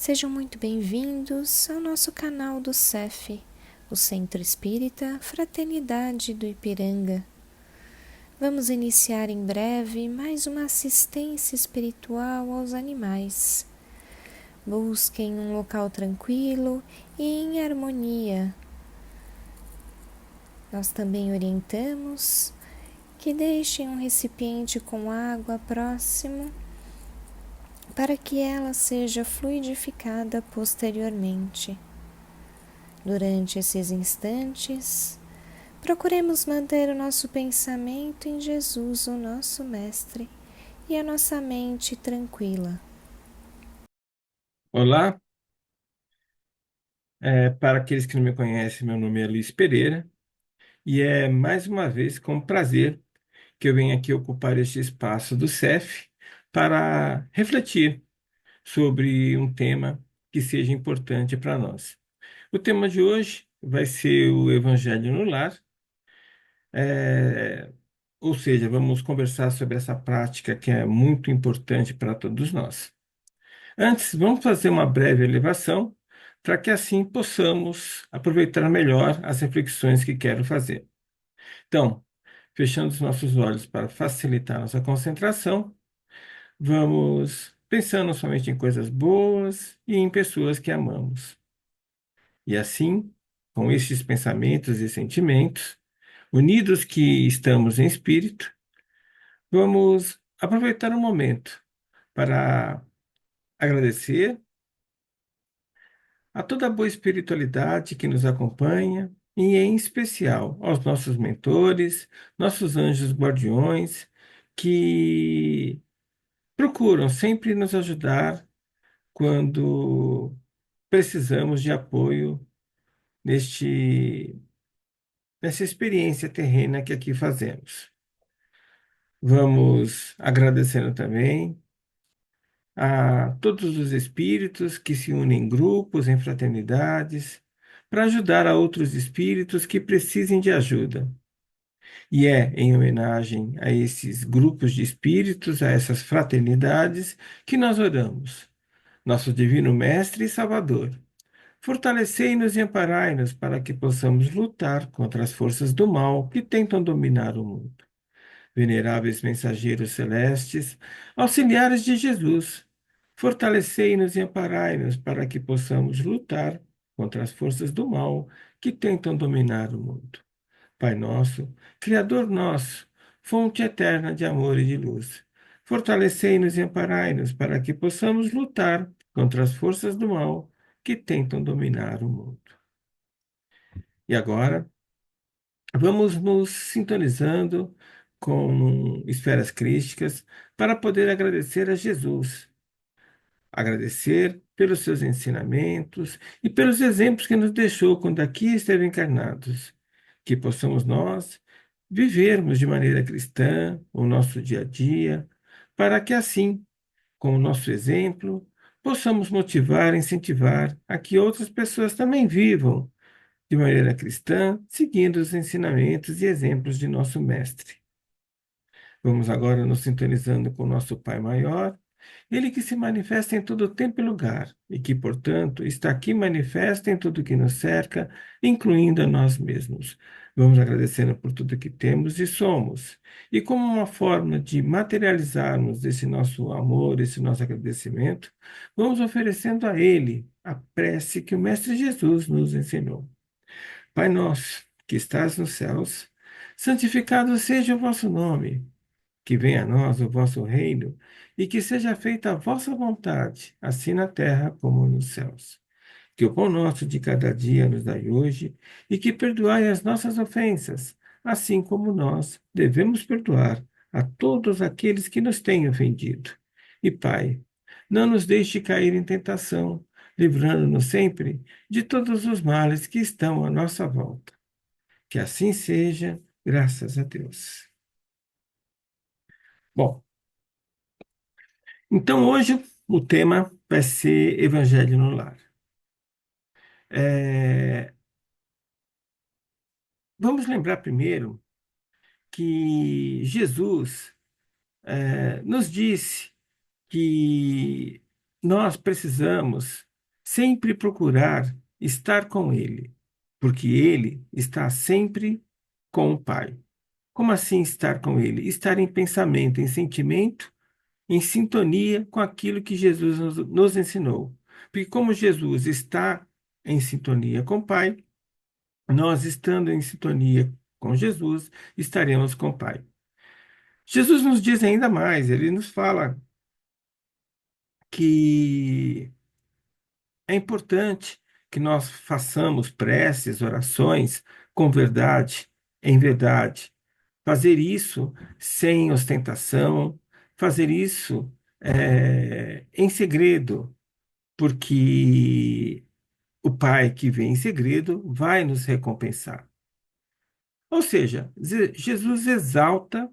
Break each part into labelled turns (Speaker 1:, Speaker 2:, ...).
Speaker 1: Sejam muito bem-vindos ao nosso canal do CEF, o Centro Espírita Fraternidade do Ipiranga. Vamos iniciar em breve mais uma assistência espiritual aos animais. Busquem um local tranquilo e em harmonia. Nós também orientamos que deixem um recipiente com água próximo para que ela seja fluidificada posteriormente. Durante esses instantes, procuremos manter o nosso pensamento em Jesus, o nosso Mestre, e a nossa mente tranquila.
Speaker 2: Olá, para aqueles que não me conhecem, meu nome é Luiz Pereira e é mais uma vez com prazer que eu venho aqui ocupar este espaço do CEF para refletir sobre um tema que seja importante para nós. O tema de hoje vai ser o Evangelho no Lar, é, ou seja, vamos conversar sobre essa prática que é muito importante para todos nós. Antes, vamos fazer uma breve elevação para que assim possamos aproveitar melhor as reflexões que quero fazer. Então, fechando os nossos olhos para facilitar nossa concentração, vamos pensando somente em coisas boas e em pessoas que amamos. E assim, com estes pensamentos e sentimentos, unidos que estamos em espírito, vamos aproveitar o momento para agradecer a toda a boa espiritualidade que nos acompanha e, em especial, aos nossos mentores, nossos anjos guardiões, que procuram sempre nos ajudar quando precisamos de apoio nessa experiência terrena que aqui fazemos. Vamos agradecendo também a todos os espíritos que se unem em grupos, em fraternidades, para ajudar a outros espíritos que precisem de ajuda. E é em homenagem a esses grupos de espíritos, a essas fraternidades, que nós oramos. Nosso Divino Mestre e Salvador, fortalecei-nos e amparai-nos para que possamos lutar contra as forças do mal que tentam dominar o mundo. Veneráveis mensageiros celestes, auxiliares de Jesus, fortalecei-nos e amparai-nos para que possamos lutar contra as forças do mal que tentam dominar o mundo. Pai nosso, Criador nosso, fonte eterna de amor e de luz, fortalecei-nos e amparai-nos para que possamos lutar contra as forças do mal que tentam dominar o mundo. E agora, vamos nos sintonizando com esferas crísticas para poder agradecer a Jesus, agradecer pelos seus ensinamentos e pelos exemplos que nos deixou quando aqui esteve encarnados, que possamos nós vivermos de maneira cristã o nosso dia a dia, para que assim, com o nosso exemplo, possamos motivar e incentivar a que outras pessoas também vivam de maneira cristã, seguindo os ensinamentos e exemplos de nosso Mestre. Vamos agora nos sintonizando com o nosso Pai Maior, ele que se manifesta em todo tempo e lugar, e que, portanto, está aqui manifesto em tudo que nos cerca, incluindo a nós mesmos. Vamos agradecendo por tudo que temos e somos. E como uma forma de materializarmos esse nosso amor, esse nosso agradecimento, vamos oferecendo a Ele a prece que o Mestre Jesus nos ensinou. Pai nosso, que estás nos céus, santificado seja o vosso nome. Que venha a nós o vosso reino e que seja feita a vossa vontade, assim na terra como nos céus. Que o pão nosso de cada dia nos dai hoje e que perdoai as nossas ofensas, assim como nós devemos perdoar a todos aqueles que nos têm ofendido. E Pai, não nos deixe cair em tentação, livrando-nos sempre de todos os males que estão à nossa volta. Que assim seja, graças a Deus. Bom, então, hoje o tema vai ser Evangelho no Lar. É, vamos lembrar primeiro que Jesus nos disse que nós precisamos sempre procurar estar com Ele, porque Ele está sempre com o Pai. Como assim estar com Ele? Estar em pensamento, em sentimento, em sintonia com aquilo que Jesus nos ensinou. Porque como Jesus está em sintonia com o Pai, nós estando em sintonia com Jesus, estaremos com o Pai. Jesus nos diz ainda mais, ele nos fala que é importante que nós façamos preces, orações com verdade, em verdade. Fazer isso sem ostentação, fazer isso em segredo, porque o Pai que vem em segredo vai nos recompensar. Ou seja, Jesus exalta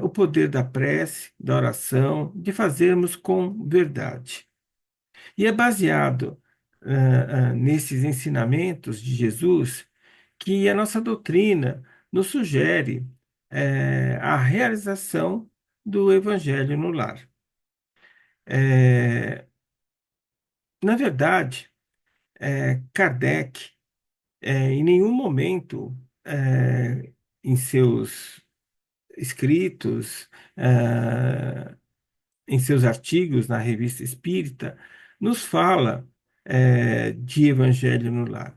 Speaker 2: o poder da prece, da oração, de fazermos com verdade. E é baseado nesses ensinamentos de Jesus que a nossa doutrina nos sugere a realização do Evangelho no lar. É, na verdade, Kardec, em nenhum momento em seus escritos, em seus artigos na Revista Espírita, nos fala de Evangelho no lar.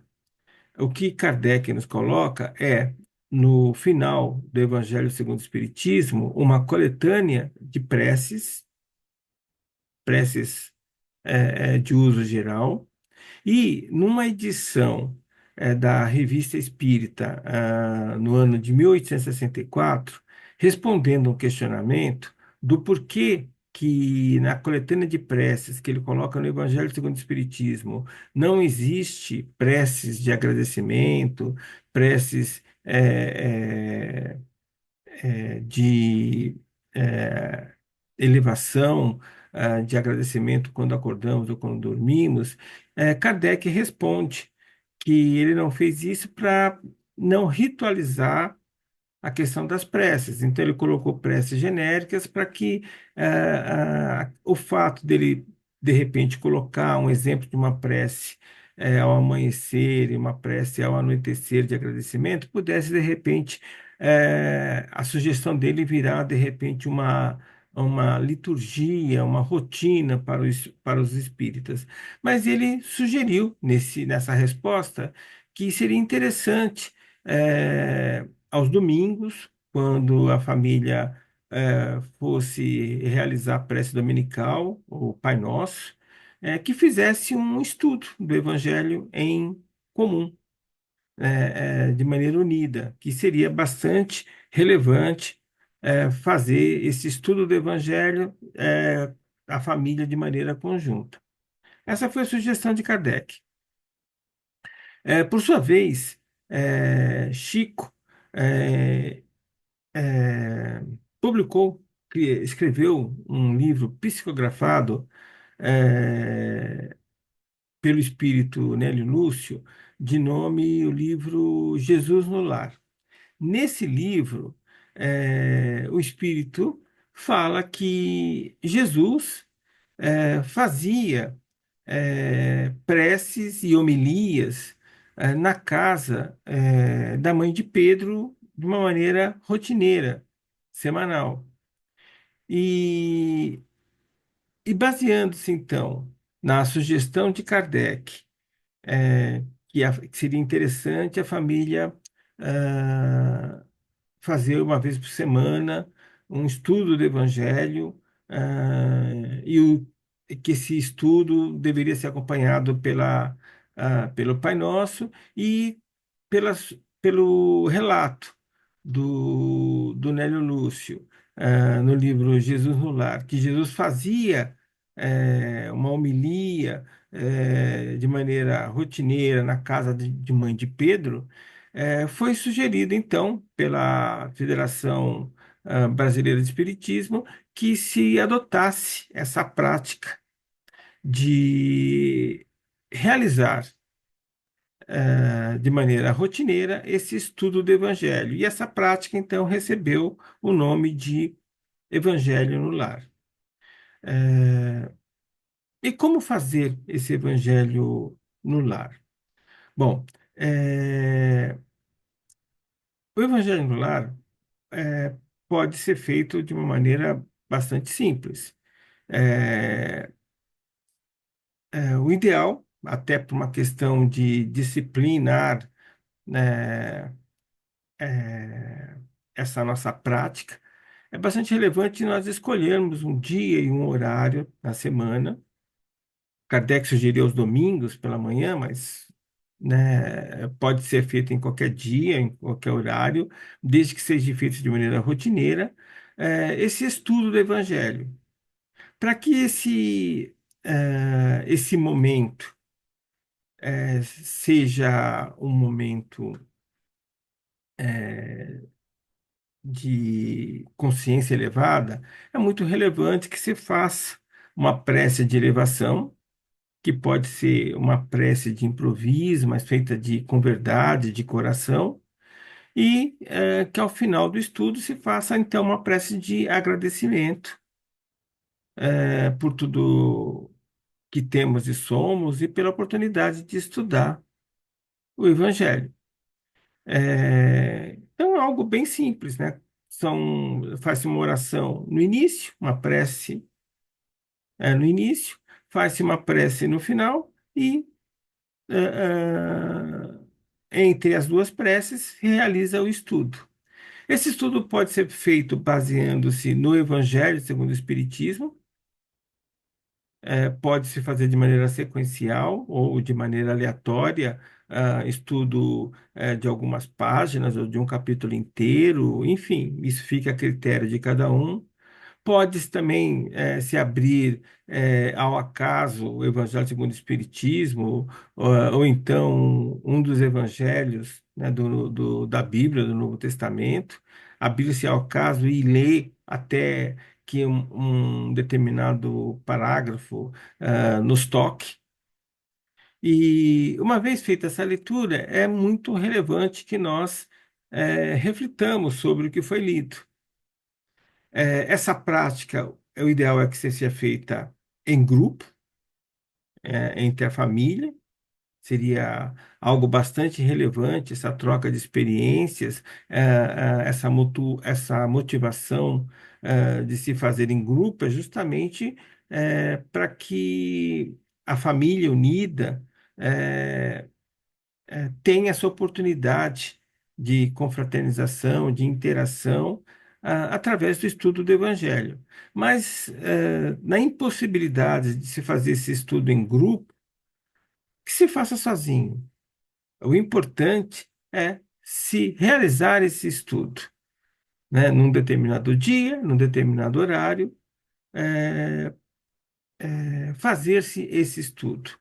Speaker 2: O que Kardec nos coloca é, no final do Evangelho segundo o Espiritismo, uma coletânea de preces, preces de uso geral, e numa edição da Revista Espírita, no ano de 1864, respondendo um questionamento do porquê que na coletânea de preces que ele coloca no Evangelho segundo o Espiritismo não existe preces de agradecimento, preces de eh, elevação, de agradecimento quando acordamos ou quando dormimos, Kardec responde que ele não fez isso para não ritualizar a questão das preces. Então, ele colocou preces genéricas para que o fato dele, de repente, colocar um exemplo de uma prece ao amanhecer e uma prece ao anoitecer de agradecimento, pudesse, de repente, a sugestão dele virar, de repente, uma liturgia, uma rotina para os espíritas. Mas ele sugeriu, nessa resposta, que seria interessante. Aos domingos, quando a família fosse realizar a prece dominical, o Pai Nosso, que fizesse um estudo do Evangelho em comum, de maneira unida, que seria bastante relevante fazer esse estudo do Evangelho a família de maneira conjunta. Essa foi a sugestão de Kardec. Por sua vez, Chico eh, eh, publicou, escreveu um livro psicografado pelo espírito Nélio Lúcio, de nome o livro Jesus no Lar. Nesse livro, o espírito fala que Jesus fazia preces e homilias na casa da mãe de Pedro de uma maneira rotineira, semanal. E, e baseando-se, então, na sugestão de Kardec, que seria interessante a família ah, fazer uma vez por semana um estudo do Evangelho, e que esse estudo deveria ser acompanhado pelo Pai Nosso e pelo relato do Nélio Lúcio, no livro Jesus no Lar, que Jesus fazia uma homilia de maneira rotineira na casa de mãe de Pedro. Foi sugerido, então, pela Federação Brasileira de Espiritismo que se adotasse essa prática de realizar de maneira rotineira esse estudo do Evangelho. E essa prática, então, recebeu o nome de Evangelho no Lar. E como fazer esse evangelho no lar? Bom, é, o evangelho no lar é, pode ser feito de uma maneira bastante simples. É, o ideal, até por uma questão de disciplinar, né, é, essa nossa prática, é bastante relevante nós escolhermos um dia e um horário na semana. Kardec sugeriu os domingos pela manhã, mas né, pode ser feito em qualquer dia, em qualquer horário, desde que seja feito de maneira rotineira, esse estudo do Evangelho. Para que esse momento seja um momento de consciência elevada, é muito relevante que se faça uma prece de elevação, que pode ser uma prece de improviso, mas feita com verdade, de coração, e que ao final do estudo se faça então uma prece de agradecimento por tudo que temos e somos e pela oportunidade de estudar o Evangelho. Então é algo bem simples, né? Faz-se uma oração no início, uma prece no início, faz-se uma prece no final e entre as duas preces realiza o estudo. Esse estudo pode ser feito baseando-se no Evangelho segundo o Espiritismo, pode-se fazer de maneira sequencial ou de maneira aleatória, estudo de algumas páginas ou de um capítulo inteiro, enfim, isso fica a critério de cada um. Pode também se abrir ao acaso o Evangelho segundo o Espiritismo, ou então um dos evangelhos, né, da Bíblia, do Novo Testamento, abrir-se ao acaso e ler até que um determinado parágrafo nos toque. E uma vez feita essa leitura, é muito relevante que nós reflitamos sobre o que foi lido. Essa prática, o ideal é que seja feita em grupo, entre a família. Seria algo bastante relevante essa troca de experiências, essa motivação, de se fazer em grupo, é justamente para que a família unida eh, tem essa oportunidade de confraternização, de interação, através do estudo do Evangelho. Mas, na impossibilidade de se fazer esse estudo em grupo, que se faça sozinho. O importante é se realizar esse estudo, né, num determinado dia, num determinado horário, é, fazer-se esse estudo.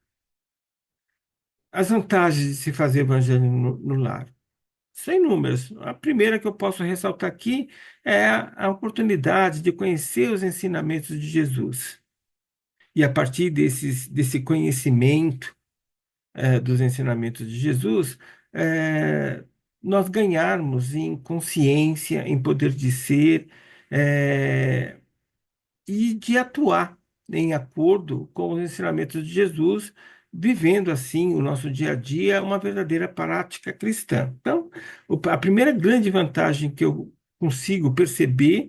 Speaker 2: As vantagens de se fazer evangelho no lar. São inúmeras. A primeira que eu posso ressaltar aqui é a oportunidade de conhecer os ensinamentos de Jesus. E a partir desse conhecimento, dos ensinamentos de Jesus, eh, nós ganharmos em consciência, em poder de ser, eh, e de atuar em acordo com os ensinamentos de Jesus, vivendo assim o nosso dia a dia, uma verdadeira prática cristã. Então, a primeira grande vantagem que eu consigo perceber,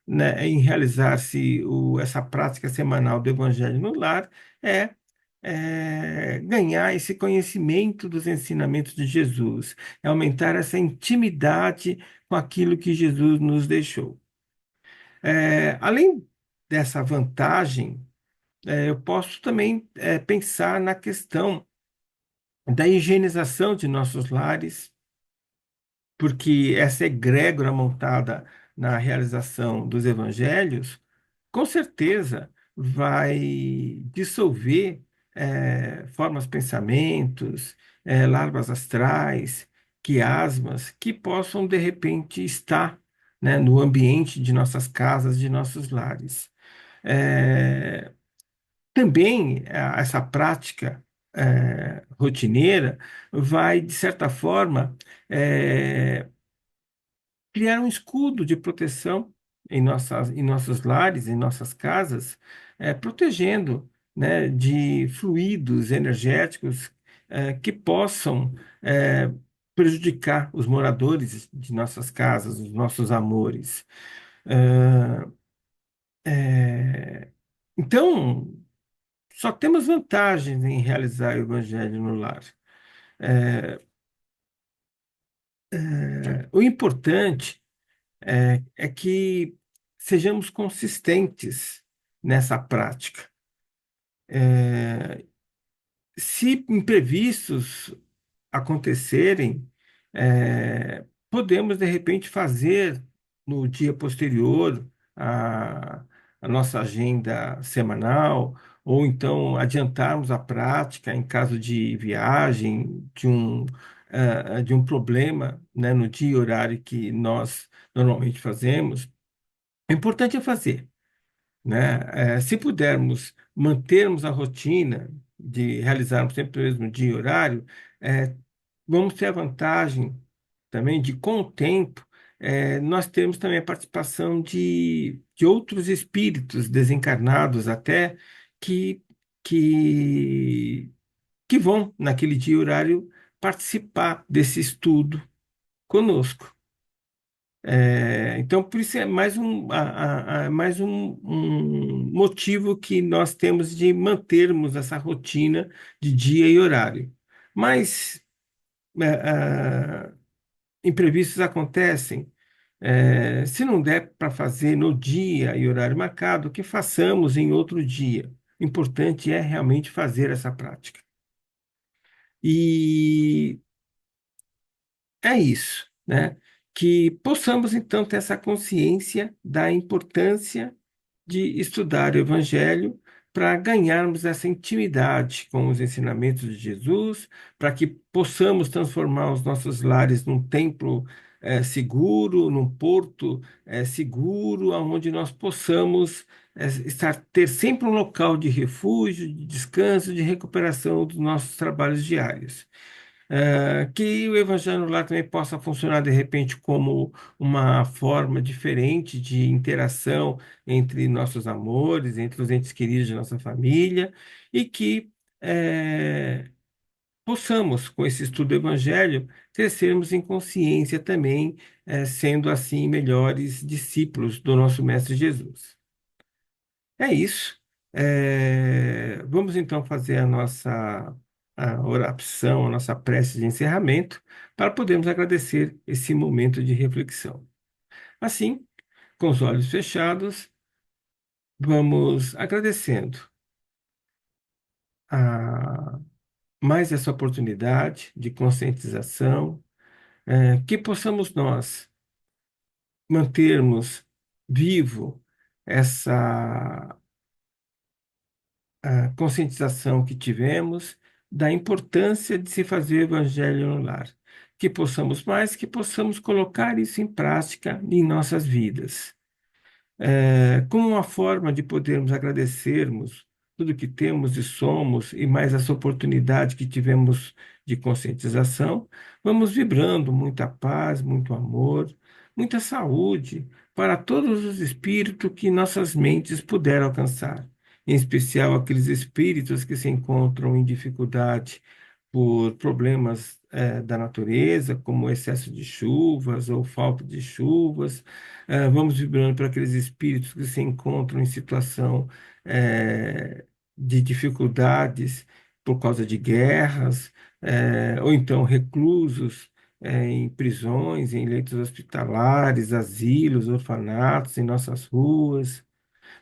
Speaker 2: né, em realizar-se essa prática semanal do Evangelho no lar é, ganhar esse conhecimento dos ensinamentos de Jesus, é aumentar essa intimidade com aquilo que Jesus nos deixou. Além dessa vantagem, eu posso também pensar na questão da higienização de nossos lares, porque essa egrégora montada na realização dos evangelhos, com certeza vai dissolver formas, pensamentos, larvas astrais, quiasmas, que possam, de repente, estar, né, no ambiente de nossas casas, de nossos lares. É, Também essa prática rotineira vai, de certa forma, criar um escudo de proteção em nossos lares, em nossas casas, protegendo. né, de fluidos energéticos que possam prejudicar os moradores de nossas casas, os nossos amores. Eh, então, só temos vantagens em realizar o Evangelho no lar. O importante é que sejamos consistentes nessa prática. Se imprevistos acontecerem, podemos de repente fazer no dia posterior a nossa agenda semanal, ou então adiantarmos a prática em caso de viagem, de um problema, né, no dia e horário que nós normalmente fazemos. O importante é fazer, né? Se pudermos mantermos a rotina de realizarmos sempre o mesmo dia e horário, é, vamos ter a vantagem também de, com o tempo, nós temos também a participação de outros espíritos desencarnados até que, que, que vão, naquele dia e horário, participar desse estudo conosco. Então, por isso é mais mais um motivo que nós temos de mantermos essa rotina de dia e horário. Mas é, imprevistos acontecem. Se não der para fazer no dia e horário marcado, que façamos em outro dia. O importante é realmente fazer essa prática. E é isso, né? Que possamos então ter essa consciência da importância de estudar o Evangelho para ganharmos essa intimidade com os ensinamentos de Jesus, para que possamos transformar os nossos lares num templo seguro, num porto seguro, onde nós possamos ter sempre um local de refúgio, de descanso, de recuperação dos nossos trabalhos diários. Que o Evangelho lá também possa funcionar de repente como uma forma diferente de interação entre nossos amores, entre os entes queridos de nossa família, e que possamos, com esse estudo do Evangelho, crescermos em consciência também, sendo assim melhores discípulos do nosso Mestre Jesus. É isso. Vamos então fazer a oração, a nossa prece de encerramento, para podermos agradecer esse momento de reflexão. Assim, com os olhos fechados, vamos agradecendo a mais essa oportunidade de conscientização, que possamos nós mantermos vivo essa a conscientização que tivemos da importância de se fazer o evangelho no lar. Que possamos mais, que possamos colocar isso em prática em nossas vidas. Como uma forma de podermos agradecermos tudo que temos e somos, e mais essa oportunidade que tivemos de conscientização, vamos vibrando muita paz, muito amor, muita saúde para todos os espíritos que nossas mentes puderam alcançar, em especial aqueles espíritos que se encontram em dificuldade por problemas da natureza, como excesso de chuvas ou falta de chuvas. Vamos vibrando para aqueles espíritos que se encontram em situação de dificuldades por causa de guerras, ou então reclusos em prisões, em leitos hospitalares, asilos, orfanatos, em nossas ruas.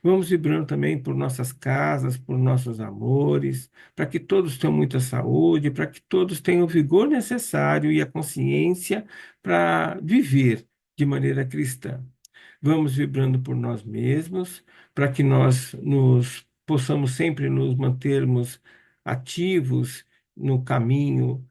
Speaker 2: Vamos vibrando também por nossas casas, por nossos amores, para que todos tenham muita saúde, para que todos tenham o vigor necessário e a consciência para viver de maneira cristã. Vamos vibrando por nós mesmos, para que nós nos possamos sempre nos mantermos ativos no caminho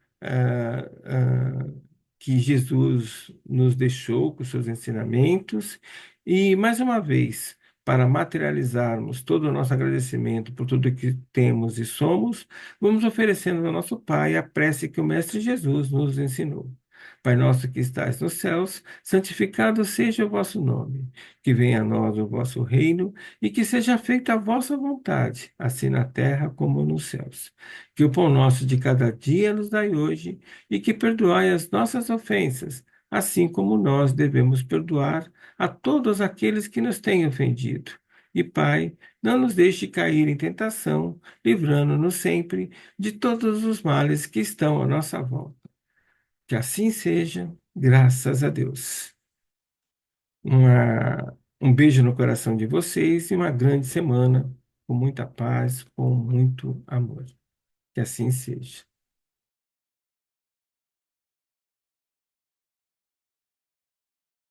Speaker 2: que Jesus nos deixou com seus ensinamentos. E, mais uma vez, para materializarmos todo o nosso agradecimento por tudo que temos e somos, vamos oferecendo ao nosso Pai a prece que o Mestre Jesus nos ensinou. Pai nosso que estais nos céus, santificado seja o vosso nome. Que venha a nós o vosso reino e que seja feita a vossa vontade, assim na terra como nos céus. Que o pão nosso de cada dia nos dai hoje e que perdoai as nossas ofensas, assim como nós devemos perdoar a todos aqueles que nos têm ofendido. E Pai, não nos deixe cair em tentação, livrando-nos sempre de todos os males que estão à nossa volta. Que assim seja, graças a Deus. Um beijo no coração de vocês e uma grande semana, com muita paz, com muito amor. Que assim seja.